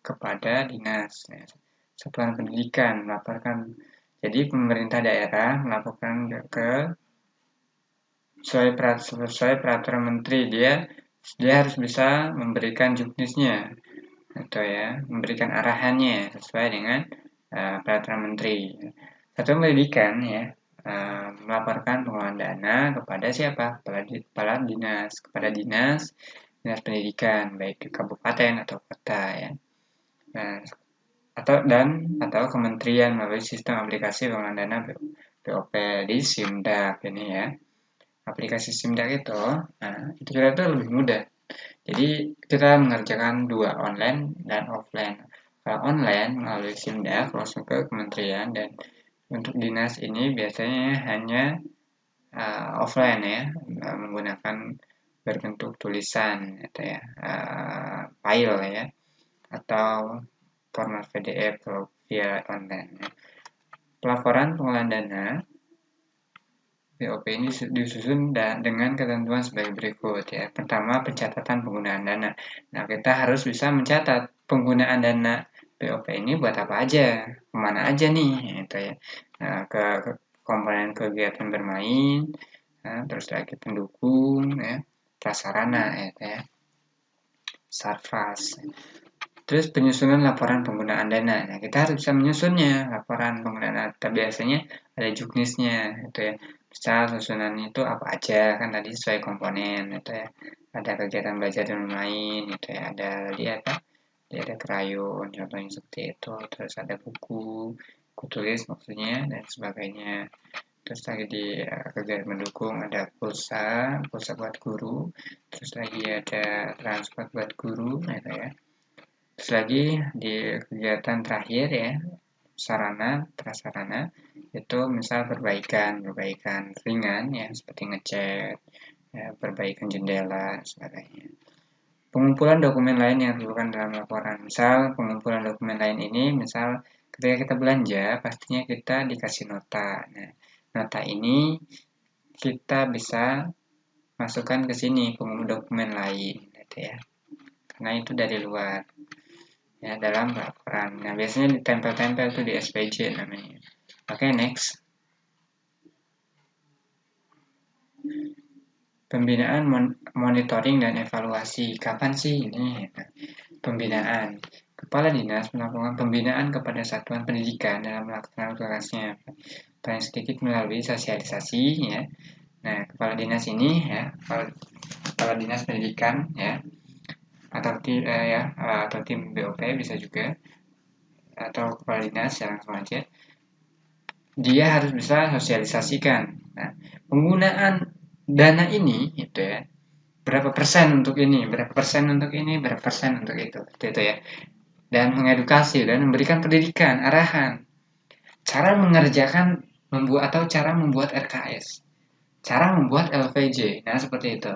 kepada dinas. Ya. Satuan pendidikan melaporkan. Jadi pemerintah daerah melaporkan ke sesuai peraturan menteri, dia harus bisa memberikan juknisnya atau ya memberikan arahannya sesuai dengan peraturan menteri. Satuan pendidikan ya melaporkan pengelolaan dana kepada siapa? Kepada dinas dinas pendidikan, baik di kabupaten atau kota ya. Nah, atau kementerian melalui sistem aplikasi pengelolaan dana BOP di Simdak ini ya. Aplikasi Simdak itu, itu kita lebih mudah. Jadi kita mengerjakan dua, online dan offline. Kalau online melalui Simdak langsung ke kementerian, dan untuk dinas ini biasanya hanya offline ya, menggunakan berbentuk tulisan gitu ya, file ya, atau format PDF kalau via online ya. Pelaporan pengelolaan dana BOP ini disusun dengan ketentuan sebagai berikut ya. Pertama, pencatatan penggunaan dana. Nah, kita harus bisa mencatat penggunaan dana BOP ini buat apa aja, kemana aja nih, gitu ya. Nah, ke komponen kegiatan bermain, terus lagi pendukung, ya, prasarana, gitu ya, sarfas. Terus penyusunan laporan penggunaan dana. Nah, kita harus bisa menyusunnya laporan penggunaan dana. Tapi biasanya ada juknisnya, gitu ya. Misal susunannya itu apa aja, kan tadi sesuai komponen, gitu ya. Ada kegiatan belajar dan bermain, gitu ya. Ada apa? Ada krayon, contohnya seperti itu. Terus ada buku tulis maksudnya, dan sebagainya. Terus lagi di kegiatan mendukung ada pulsa buat guru. Terus lagi ada transport buat guru, gitu ya. Terus lagi di kegiatan terakhir ya, sarana prasarana itu misal perbaikan ringan ya, seperti ngecat ya, perbaikan jendela dan sebagainya. Pengumpulan dokumen lain yang diperlukan dalam laporan, misal pengumpulan dokumen lain ini, misal ketika kita belanja pastinya kita dikasih nota. Nah, nota ini kita bisa masukkan ke sini dokumen lain gitu ya, karena itu dari luar ya, dalam laporan. Nah, biasanya ditempel-tempel tuh di SPJ namanya. Oke, next. Pembinaan, monitoring, dan evaluasi. Kapan sih ini? Nah, pembinaan. Kepala Dinas melakukan pembinaan kepada satuan pendidikan dalam melaksanakan tugasnya. Paling sedikit melalui sosialisasi ya. Nah, kepala dinas ini ya, kepala dinas pendidikan ya, atau tim BOP bisa juga, atau kepala dinas ya, langsung aja. Dia harus bisa sosialisasikan. Nah, penggunaan dana ini gitu ya, berapa persen untuk ini, berapa persen untuk ini, berapa persen untuk itu, gitu ya. Dan mengedukasi dan memberikan pendidikan, arahan, cara mengerjakan cara membuat RKS, cara membuat LVJ, nah seperti itu.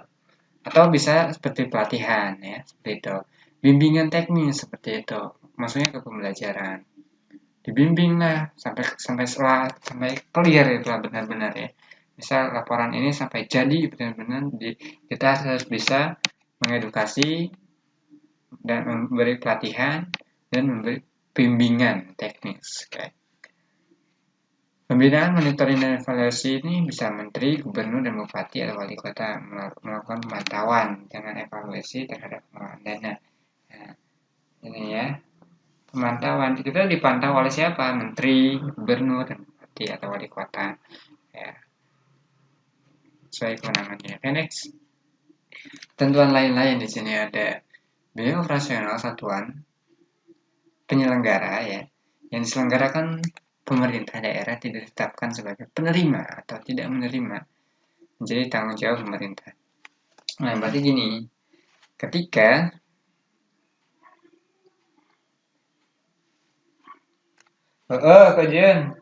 Atau bisa seperti pelatihan ya, seperti itu. Bimbingan teknis seperti itu, maksudnya ke pembelajaran. Dibimbing lah sampai clear itulah benar-benar ya. Misal laporan ini sampai jadi benar-benar kita harus bisa mengedukasi dan memberi pelatihan dan memberi bimbingan teknis. Okay. Pembinaan, monitoring, dan evaluasi ini bisa menteri, gubernur, dan bupati atau wali kota melakukan pemantauan dengan evaluasi terhadap pengelolaan dana. Nah, ini ya. Pemantauan kita dipantau oleh siapa? Menteri, gubernur, dan bupati atau wali kota. Ya, sesuai kewenangannya. Okay, next. Tentuan lain-lain di sini ada biaya operasional satuan penyelenggara ya, yang diselenggarakan pemerintah daerah tidak ditetapkan sebagai penerima atau tidak menerima, menjadi tanggung jawab pemerintah. Nah, berarti gini, ketika kajian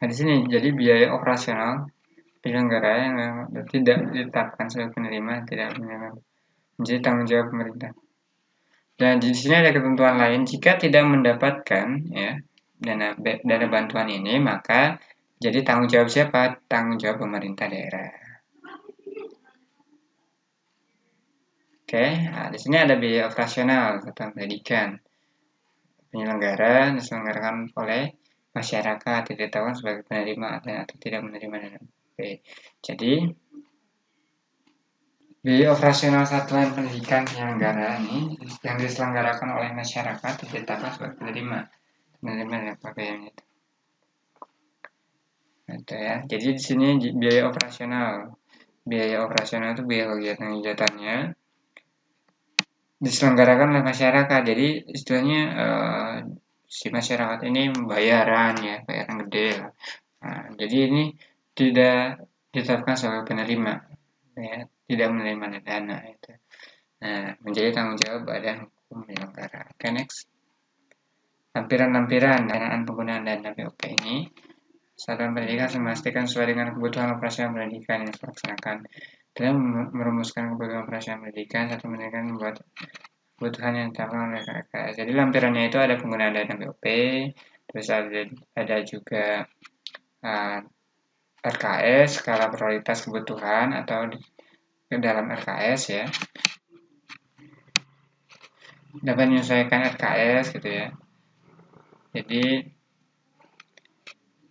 nah, di sini jadi biaya operasional penyelenggara yang tidak ditetapkan sebagai penerima tidak menerima, menjadi tanggung jawab pemerintah. Dan di sini ada ketentuan lain, jika tidak mendapatkan ya dana bantuan ini, maka jadi tanggung jawab siapa? Tanggung jawab pemerintah daerah. Oke, nah, di sini ada biaya operasional satuan pendidikan penyelenggara diselenggarakan oleh masyarakat, tidak ditetapkan sebagai penerima atau tidak menerima dana. Oke, jadi biaya operasional satuan pendidikan penyelenggara ini yang diselenggarakan oleh masyarakat ditetapkan sebagai penerima dan pakaian itu. Nah, Gitu ya. Jadi di sini biaya operasional. Biaya operasional itu biaya kegiatan-kegiatannya diselenggarakan oleh masyarakat. Jadi istilahnya si masyarakat ini bayaran ya, bayaran gede lah. Nah, jadi ini tidak ditetapkan sebagai penerima, ya, tidak menerima dana itu. Nah, menjadi tanggung jawab badan hukum penyelenggara. Oke, next. Lampiran-lampiran danaan penggunaan dana BOP ini satuan pendidikan memastikan sesuai dengan kebutuhan operasional pendidikan yang dilaksanakan. Dalam merumuskan kebutuhan operasional pendidikan, satuan pendidikan membuat kebutuhan yang ditetapkan oleh RKS. Jadi lampirannya itu ada penggunaan dana BOP, terus ada juga RKS, skala prioritas kebutuhan atau di dalam RKS ya. Dapat menyesuaikan RKS gitu ya. Jadi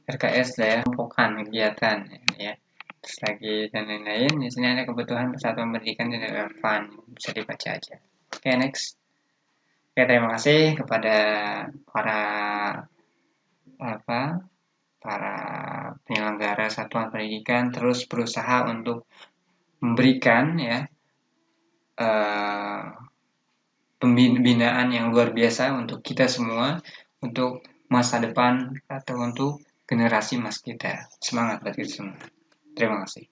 RKS lah ya, kelompokan kegiatan ya. Terus lagi dan lain-lain. Di sini ada kebutuhan persatuan pendidikan yang relevan, bisa dibaca aja. Oke, next. Oke, terima kasih kepada para penyelenggara satuan pendidikan terus berusaha untuk memberikan ya pembinaan yang luar biasa untuk kita semua, untuk masa depan atau untuk generasi mas kita. Semangat buat kita semua. Terima kasih.